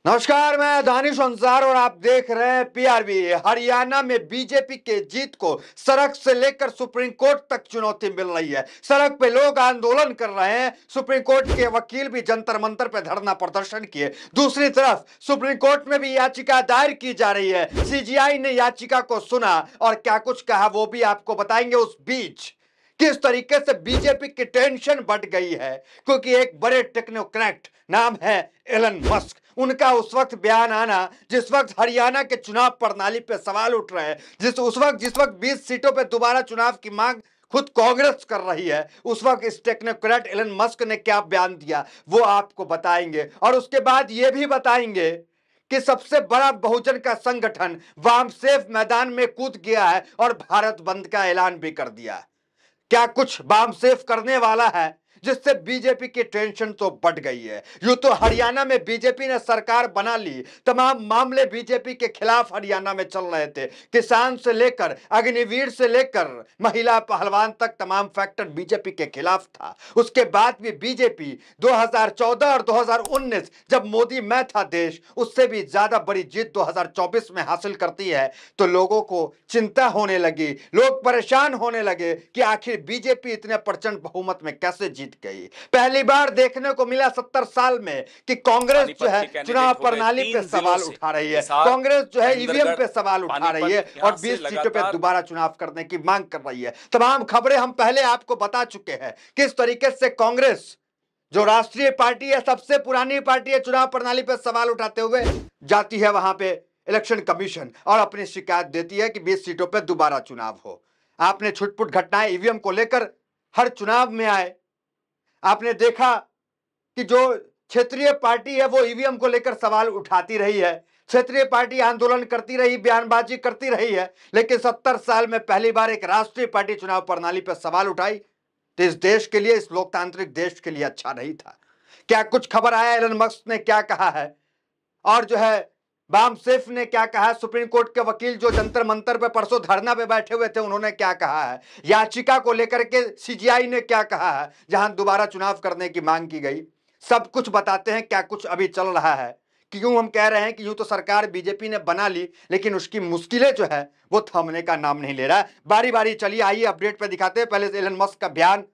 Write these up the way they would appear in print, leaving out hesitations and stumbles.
नमस्कार, मैं दानिश अंसार और आप देख रहे हैं पीआरबी। हरियाणा में बीजेपी के जीत को सड़क से लेकर सुप्रीम कोर्ट तक चुनौती मिल रही है। सड़क पे लोग आंदोलन कर रहे हैं, सुप्रीम कोर्ट के वकील भी जंतर मंतर पे धरना प्रदर्शन किए। दूसरी तरफ सुप्रीम कोर्ट में भी याचिका दायर की जा रही है। सीजीआई ने याचिका को सुना और क्या कुछ कहा वो भी आपको बताएंगे। उस बीच किस तरीके से बीजेपी की टेंशन बढ़ गई है, क्योंकि एक बड़े टेक्नोक्रेट नाम है एलन मस्क, उनका उस वक्त बयान आना जिस वक्त हरियाणा के चुनाव प्रणाली पे सवाल उठ रहे हैं, जिस वक्त 20 सीटों पे दोबारा चुनाव की मांग खुद कांग्रेस कर रही है, उस वक्त इस टेक्नोक्रेट एलन मस्क ने क्या बयान दिया वो आपको बताएंगे। और उसके बाद ये भी बताएंगे कि सबसे बड़ा बहुजन का संगठन वामसेफ मैदान में कूद गया है और भारत बंद का ऐलान भी कर दिया। क्या कुछ बाम सेफ करने वाला है जिससे बीजेपी की टेंशन तो बढ़ गई है। यूं तो हरियाणा में बीजेपी ने सरकार बना ली, तमाम मामले बीजेपी के खिलाफ हरियाणा में चल रहे थे। किसान से लेकर अग्निवीर से लेकर महिला पहलवान तक तमाम फैक्टर बीजेपी के खिलाफ था। उसके बाद भी बीजेपी 2014 और 2019 जब मोदी में था देश, उससे भी ज्यादा बड़ी जीत 2024 में हासिल करती है तो लोगों को चिंता होने लगी, लोग परेशान होने लगे कि आखिर बीजेपी इतने प्रचंड बहुमत में कैसे जीत गई। पहली बार देखने को मिला 70 साल में कि कांग्रेस जो है चुनाव प्रणाली पे सवाल उठा रही है, कांग्रेस जो है ईवीएम पे सवाल उठा रही है और 20 सीटों पे दोबारा चुनाव करने की मांग कर रही है। तमाम खबरें हम पहले आपको बता चुके हैं किस तरीके से कांग्रेस जो राष्ट्रीय पार्टी है, सबसे पुरानी पार्टी है, चुनाव प्रणाली पे सवाल उठाते हुए जाती है वहां पे इलेक्शन कमीशन और अपनी शिकायत देती है कि 20 सीटों पे दोबारा चुनाव हो। आपने छुटपुट घटनाएं ईवीएम को लेकर हर चुनाव में आए। आपने देखा कि जो क्षेत्रीय पार्टी है वो ईवीएम को लेकर सवाल उठाती रही है, क्षेत्रीय पार्टी आंदोलन करती रही, बयानबाजी करती रही है, लेकिन 70 साल में पहली बार एक राष्ट्रीय पार्टी चुनाव प्रणाली पर सवाल उठाई तो इस देश के लिए, इस लोकतांत्रिक देश के लिए अच्छा नहीं था। क्या कुछ खबर आया एलन मस्क ने क्या कहा है और जो है बाम सेफ ने क्या कहा, सुप्रीम कोर्ट के वकील जो जंतर मंतर पे परसों धरना पे बैठे हुए थे उन्होंने क्या कहा है, याचिका को लेकर के सीजीआई ने क्या कहा है जहां दोबारा चुनाव करने की मांग की गई, सब कुछ बताते हैं क्या कुछ अभी चल रहा है। क्यों हम कह रहे हैं कि यूं तो सरकार बीजेपी ने बना ली लेकिन उसकी मुश्किलें जो है वो थमने का नाम नहीं ले रहा है। बारी बारी चलिए आइए अपडेट पे दिखाते हैं। पहले एलन मस्क का बयान,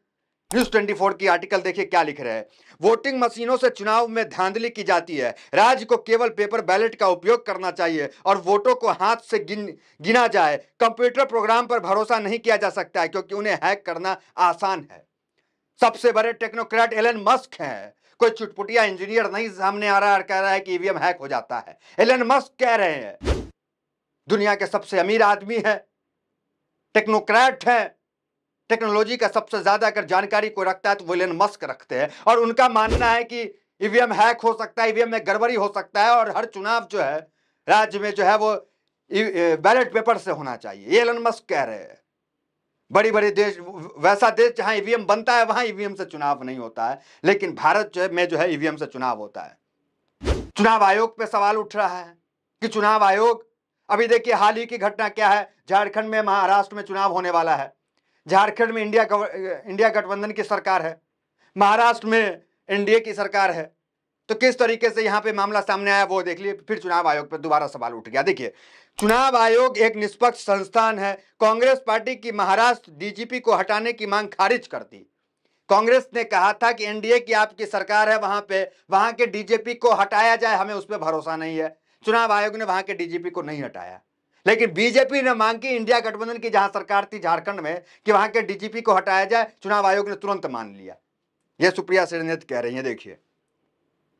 न्यूज 24 की आर्टिकल देखिए क्या लिख रहे हैं। वोटिंग मशीनों से चुनाव में धांधली की जाती है, राज्य को केवल पेपर बैलेट का उपयोग करना चाहिए और वोटों को हाथ से गिना जाए। कंप्यूटर प्रोग्राम पर भरोसा नहीं किया जा सकता है क्योंकि उन्हें हैक करना आसान है। सबसे बड़े टेक्नोक्रेट एलन मस्क हैं, कोई चुटपुटिया इंजीनियर नहीं सामने आ रहा और कह रहा है कि ईवीएम हैक हो जाता है। एलन मस्क कह रहे हैं, दुनिया के सबसे अमीर आदमी है, टेक्नोक्रेट है, टेक्नोलॉजी का सबसे ज्यादा अगर जानकारी को रखता है तो वो एलन मस्क रखते हैं और उनका मानना है कि ईवीएम हैक हो सकता है, ईवीएम में गड़बड़ी हो सकता है और हर चुनाव जो है राज्य में जो है वो बैलेट पेपर से होना चाहिए। ये एलन मस्क कह रहे हैं। बड़ी बड़ी देश, वैसा देश जहां ईवीएम बनता है वहां ईवीएम से चुनाव नहीं होता है, लेकिन भारत जो है में जो है ईवीएम से चुनाव होता है। चुनाव आयोग पे सवाल उठ रहा है कि चुनाव आयोग, अभी देखिए हाल ही की घटना क्या है, झारखंड में, महाराष्ट्र में चुनाव होने वाला है। झारखंड में इंडिया गठबंधन की सरकार है, महाराष्ट्र में एनडीए की सरकार है, तो किस तरीके से यहां पे मामला सामने आया वो देख लिए। फिर चुनाव आयोग पर दोबारा सवाल उठ गया। देखिए, चुनाव आयोग एक निष्पक्ष संस्थान है। कांग्रेस पार्टी की महाराष्ट्र डीजीपी को हटाने की मांग खारिज कर दी। कांग्रेस ने कहा था कि एनडीए की आपकी सरकार है, वहां के डीजीपी को हटाया जाए, हमें उस पर भरोसा नहीं है। चुनाव आयोग ने वहां के डीजीपी को नहीं हटाया, लेकिन बीजेपी ने मांग की, इंडिया गठबंधन की जहां सरकार थी झारखंड में, कि वहां के डीजीपी को हटाया जाए। चुनाव आयोग ने तुरंत मान लिया। यह सुप्रिया श्रीनेत कह रही है। देखिए,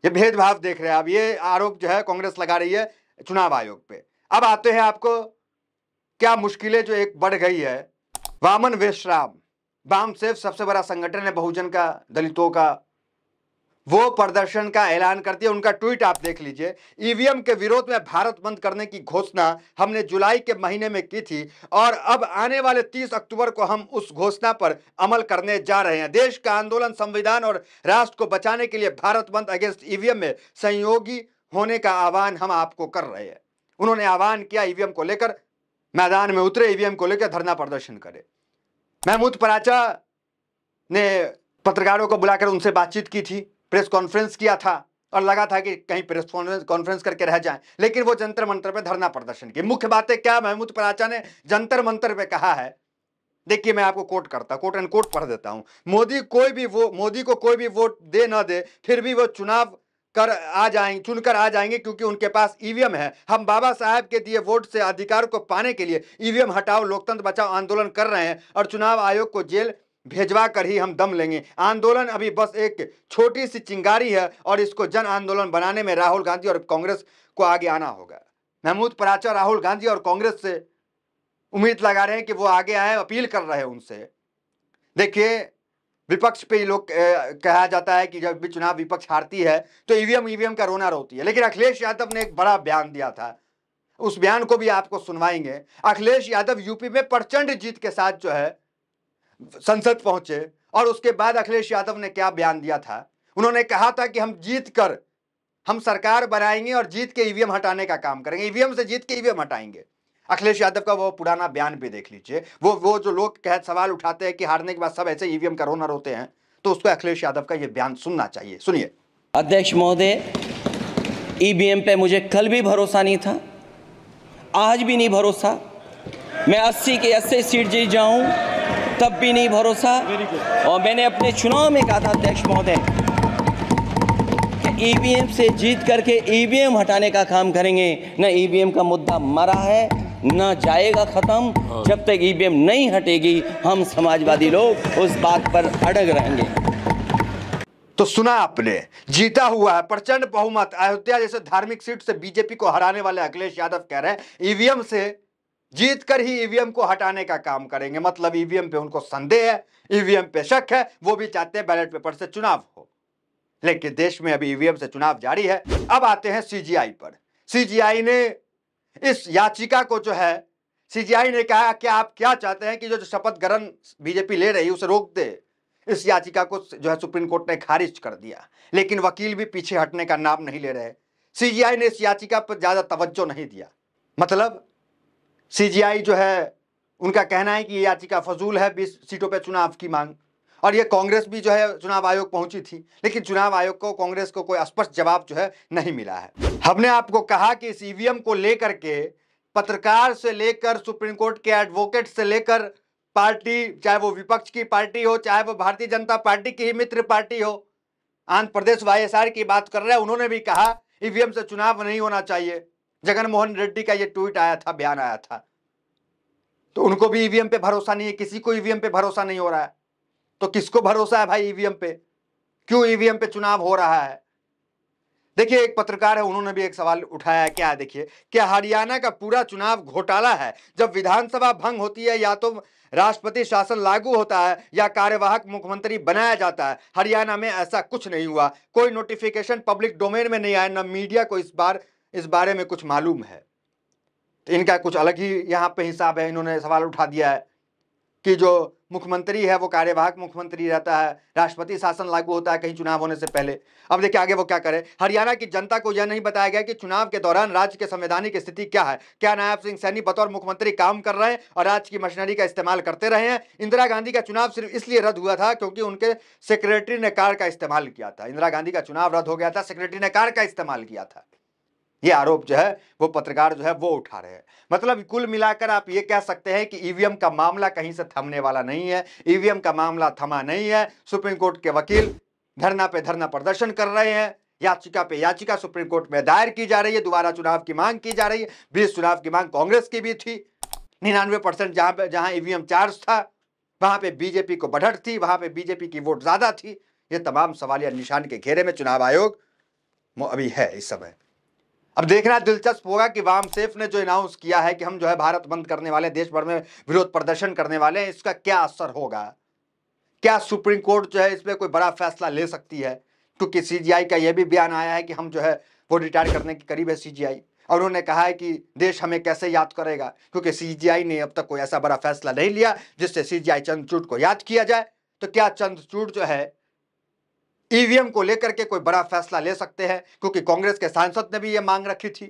ये भेदभाव देख रहे हैं आप, ये आरोप जो है कांग्रेस लगा रही है चुनाव आयोग पे। अब आते हैं आपको क्या मुश्किलें जो एक बढ़ गई है। वामन वेश्राम, वाम सेफ सबसे बड़ा संगठन है बहुजन का, दलितों का, वो प्रदर्शन का ऐलान कर दिया। उनका ट्वीट आप देख लीजिए, ईवीएम के विरोध में भारत बंद करने की घोषणा हमने जुलाई के महीने में की थी और अब आने वाले 30 अक्टूबर को हम उस घोषणा पर अमल करने जा रहे हैं। देश का आंदोलन संविधान और राष्ट्र को बचाने के लिए भारत बंद अगेंस्ट ईवीएम में सहयोगी होने का आह्वान हम आपको कर रहे हैं। उन्होंने आह्वान किया ईवीएम को लेकर मैदान में उतरे, ईवीएम को लेकर धरना प्रदर्शन करे। महमूद पराचा ने पत्रकारों को बुलाकर उनसे बातचीत की थी, प्रेस कॉन्फ्रेंस किया था और लगा था कि कहीं प्रेस कॉन्फ्रेंस करके रह जाएं, लेकिन वो जंतर मंतर पे धरना प्रदर्शन की। मुख्य बातें क्या महमूद पराचा ने जंतर मंतर पे कहा है, देखिए मैं आपको कोट एंड कोट पढ़ देता हूं। मोदी को कोई भी वोट दे ना दे, फिर भी वो चुनाव चुनकर आ जाएंगे, क्योंकि उनके पास ईवीएम है। हम बाबा साहब के दिए वोट से अधिकार को पाने के लिए ईवीएम हटाओ लोकतंत्र बचाओ आंदोलन कर रहे हैं, और चुनाव आयोग को जेल भेजवा कर ही हम दम लेंगे। आंदोलन अभी बस एक छोटी सी चिंगारी है, और इसको जन आंदोलन बनाने में राहुल गांधी और कांग्रेस को आगे आना होगा। महमूद पराचा राहुल गांधी और कांग्रेस से उम्मीद लगा रहे हैं कि वो आगे आए, अपील कर रहे हैं उनसे। देखिए, विपक्ष पे लोग कहा जाता है कि जब भी चुनाव विपक्ष हारती है तो ईवीएम का रोना रोती है, लेकिन अखिलेश यादव ने एक बड़ा बयान दिया था, उस बयान को भी आपको सुनवाएंगे। अखिलेश यादव यूपी में प्रचंड जीत के साथ जो है संसद पहुंचे, और उसके बाद अखिलेश यादव ने क्या बयान दिया था? उन्होंने कहा था कि हम जीत कर हम सरकार बनाएंगे और जीत के ईवीएम हटाने का काम करेंगे, ईवीएम से जीत के ईवीएम हटाएंगे। अखिलेश यादव का वो पुराना बयान भी देख लीजिए। वो जो लोग सवाल उठाते हैं कि हारने के बाद सब ऐसे ईवीएम का रोना रोते हैं, तो उसको अखिलेश यादव का ये बयान सुनना चाहिए। सुनिए। अध्यक्ष महोदय, ईवीएम पे मुझे कल भी भरोसा नहीं था, आज भी नहीं भरोसा। मैं 80 के 80 सीट जीत जाऊं तब भी नहीं भरोसा। और मैंने अपने चुनाव में कहा था अध्यक्ष महोदय कि ईवीएम से जीत करके ईवीएम हटाने का काम करेंगे। न ईवीएम का मुद्दा मरा है, न जाएगा खत्म। जब तक ईवीएम नहीं हटेगी हम समाजवादी लोग उस बात पर अड़ग रहेंगे। तो सुना आपने, जीता हुआ है प्रचंड बहुमत अयोध्या जैसे धार्मिक सीट से बीजेपी को हराने वाले अखिलेश यादव कह रहे हैं ईवीएम से जीत कर ही ईवीएम को हटाने का काम करेंगे। मतलब ईवीएम पे उनको संदेह है, ईवीएम पे शक है, वो भी चाहते हैं बैलेट पेपर से चुनाव हो। लेकिन देश में अभी ईवीएम से चुनाव जारी है। अब आते हैं सीजीआई पर। सीजीआई ने इस याचिका को जो है, सीजीआई ने कहा कि आप क्या चाहते हैं कि जो शपथ ग्रहण बीजेपी ले रही है उसे रोक दे। इस याचिका को जो है सुप्रीम कोर्ट ने खारिज कर दिया, लेकिन वकील भी पीछे हटने का नाम नहीं ले रहे। सीजीआई ने इस याचिका पर ज्यादा तवज्जो नहीं दिया। मतलब सीजीआई जो है उनका कहना है कि ये याचिका फजूल है, 20 सीटों पर चुनाव की मांग। और ये कांग्रेस भी जो है चुनाव आयोग पहुंची थी, लेकिन चुनाव आयोग को कांग्रेस को कोई स्पष्ट जवाब जो है नहीं मिला है। हमने आपको कहा कि इस ईवीएम को लेकर के पत्रकार से लेकर सुप्रीम कोर्ट के एडवोकेट से लेकर पार्टी, चाहे वो विपक्ष की पार्टी हो, चाहे वो भारतीय जनता पार्टी की ही मित्र पार्टी हो, आंध्र प्रदेश वाईएसआर की बात कर रहे हैं, उन्होंने भी कहा ईवीएम से चुनाव नहीं होना चाहिए। जगन मोहन रेड्डी का ये ट्वीट आया था, बयान आया था, तो उनको भी ईवीएम पे भरोसा नहीं है। किसी को ईवीएम पे भरोसा नहीं हो रहा है, तो किसको भरोसा है भाई ईवीएम पे? क्यों ईवीएम पे चुनाव हो रहा है? देखिए, एक पत्रकार है, उन्होंने भी एक सवाल उठाया है। क्या देखिए, क्या हरियाणा का पूरा चुनाव घोटाला है? जब विधानसभा भंग होती है या तो राष्ट्रपति शासन लागू होता है या कार्यवाहक मुख्यमंत्री बनाया जाता है। हरियाणा में ऐसा कुछ नहीं हुआ, कोई नोटिफिकेशन पब्लिक डोमेन में नहीं आया, न मीडिया को इस बारे में कुछ मालूम है। तो इनका कुछ अलग ही यहाँ पे हिसाब है। इन्होंने सवाल उठा दिया है कि जो मुख्यमंत्री है वो कार्यवाहक मुख्यमंत्री रहता है, राष्ट्रपति शासन लागू होता है कहीं चुनाव होने से पहले। अब देखिए आगे वो क्या करे। हरियाणा की जनता को यह नहीं बताया गया कि चुनाव के दौरान राज्य के संवैधानिक स्थिति क्या है। क्या नायब सिंह सैनी बतौर मुख्यमंत्री काम कर रहे हैं और राज्य की मशीनरी का इस्तेमाल करते रहे हैं? इंदिरा गांधी का चुनाव सिर्फ इसलिए रद्द हुआ था क्योंकि उनके सेक्रेटरी ने कार का इस्तेमाल किया था। इंदिरा गांधी का चुनाव रद्द हो गया था, सेक्रेटरी ने कार का इस्तेमाल किया था। ये आरोप जो है वो पत्रकार जो है वो उठा रहे हैं। मतलब कुल मिलाकर आप ये कह सकते हैं कि ईवीएम का मामला कहीं से थमने वाला नहीं है। ईवीएम का मामला थमा नहीं है। सुप्रीम कोर्ट के वकील धरना पे धरना प्रदर्शन कर रहे हैं, याचिका पे याचिका सुप्रीम कोर्ट में दायर की जा रही है, दोबारा चुनाव की मांग की जा रही है। 20 चुनाव की मांग कांग्रेस की भी थी। 99% जहां ईवीएम चार्ज था वहां पे बीजेपी को बढ़त थी, वहां पे बीजेपी की वोट ज्यादा थी। ये तमाम सवालिया निशान के घेरे में चुनाव आयोग अभी है इस समय। अब देखना दिलचस्प होगा कि वामसेफ ने जो अनाउंस किया है कि हम जो है भारत बंद करने वाले, देश भर में विरोध प्रदर्शन करने वाले हैं, इसका क्या असर होगा? क्या सुप्रीम कोर्ट जो है इस पर कोई बड़ा फैसला ले सकती है? क्योंकि सीजीआई का यह भी बयान आया है कि हम जो है वो रिटायर करने के करीब है सीजीआई, और उन्होंने कहा है कि देश हमें कैसे याद करेगा, क्योंकि सीजीआई ने अब तक कोई ऐसा बड़ा फैसला नहीं लिया जिससे सीजीआई चंद्रचूड़ को याद किया जाए। तो क्या चंद्रचूड़ जो है ईवीएम को लेकर के कोई बड़ा फैसला ले सकते हैं? क्योंकि कांग्रेस के सांसद ने भी यह मांग रखी थी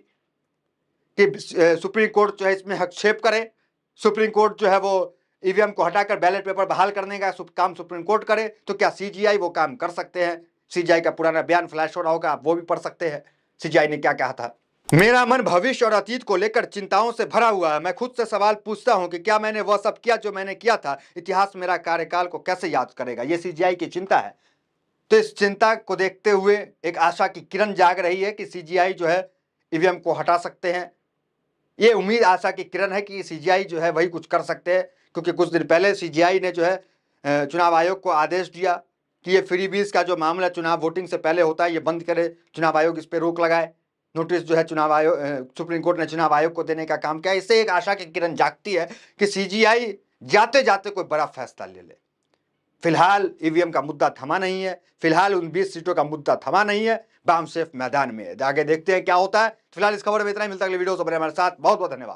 कि सुप्रीम कोर्ट जो है इसमें हस्तक्षेप करे, सुप्रीम कोर्ट जो है वो ईवीएम को हटाकर बैलेट पेपर बहाल करने का काम सुप्रीम कोर्ट करे। तो क्या सीजीआई वो काम कर सकते हैं? सीजीआई का पुराना बयान फ्लैश हो रहा होगा, आप वो भी पढ़ सकते हैं सीजीआई ने क्या कहा था। मेरा मन भविष्य और अतीत को लेकर चिंताओं से भरा हुआ है। मैं खुद से सवाल पूछता हूं कि क्या मैंने वह सब किया जो मैंने किया था? इतिहास मेरा कार्यकाल को कैसे याद करेगा? ये सीजीआई की चिंता है। तो इस चिंता को देखते हुए एक आशा की किरण जाग रही है कि सीजीआई जो है ईवीएम को हटा सकते हैं। ये उम्मीद आशा की किरण है कि सीजीआई जो है वही कुछ कर सकते हैं, क्योंकि कुछ दिन पहले सीजीआई ने जो है चुनाव आयोग को आदेश दिया कि ये फ्रीबीज का जो मामला चुनाव वोटिंग से पहले होता है ये बंद करे, चुनाव आयोग इस पर रोक लगाए। नोटिस जो है चुनाव आयोग सुप्रीम कोर्ट ने चुनाव आयोग को देने का काम किया। इससे एक आशा की किरण जागती है कि सीजीआई जाते जाते कोई बड़ा फैसला ले ले। फिलहाल ईवीएम का मुद्दा थमा नहीं है, फिलहाल उन 20 सीटों का मुद्दा थमा नहीं है, बाम सेफ मैदान में है। आगे देखते हैं क्या होता है। फिलहाल इस खबर में इतना ही, मिलता है अगली वीडियो से। बने हमारे साथ, बहुत बहुत धन्यवाद।